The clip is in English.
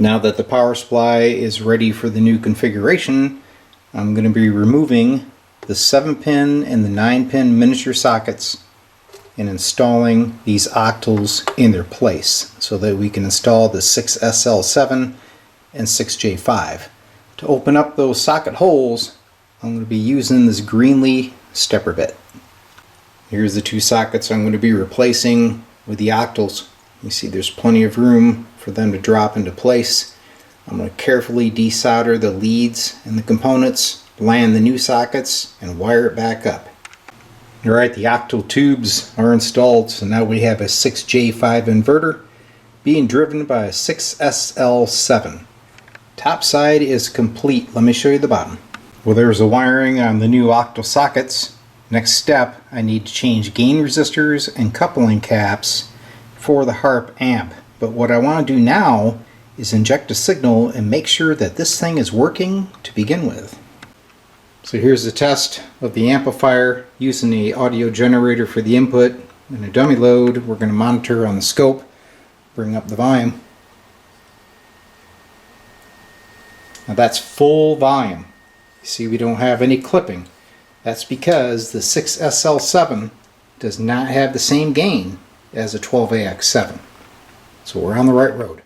Now that the power supply is ready for the new configuration, I'm going to be removing the 7-pin and the 9-pin miniature sockets and installing these octals in their place so that we can install the 6SL7 and 6J5. To open up those socket holes, I'm going to be using this Greenlee stepper bit. Here's the two sockets I'm going to be replacing with the octals. You see there's plenty of room for them to drop into place. I'm going to carefully desolder the leads and the components, land the new sockets, and wire it back up. Alright, the octal tubes are installed, so now we have a 6J5 inverter being driven by a 6SL7. Top side is complete. Let me show you the bottom. Well, there's the wiring on the new octal sockets. Next step, I need to change gain resistors and coupling caps for the Harp amp. But what I want to do now is inject a signal and make sure that this thing is working to begin with. So here's the test of the amplifier using the audio generator for the input and a dummy load. We're going to monitor on the scope, bring up the volume. Now that's full volume. You see we don't have any clipping. That's because the 6SL7 does not have the same gain as a 12AX7. So we're on the right road.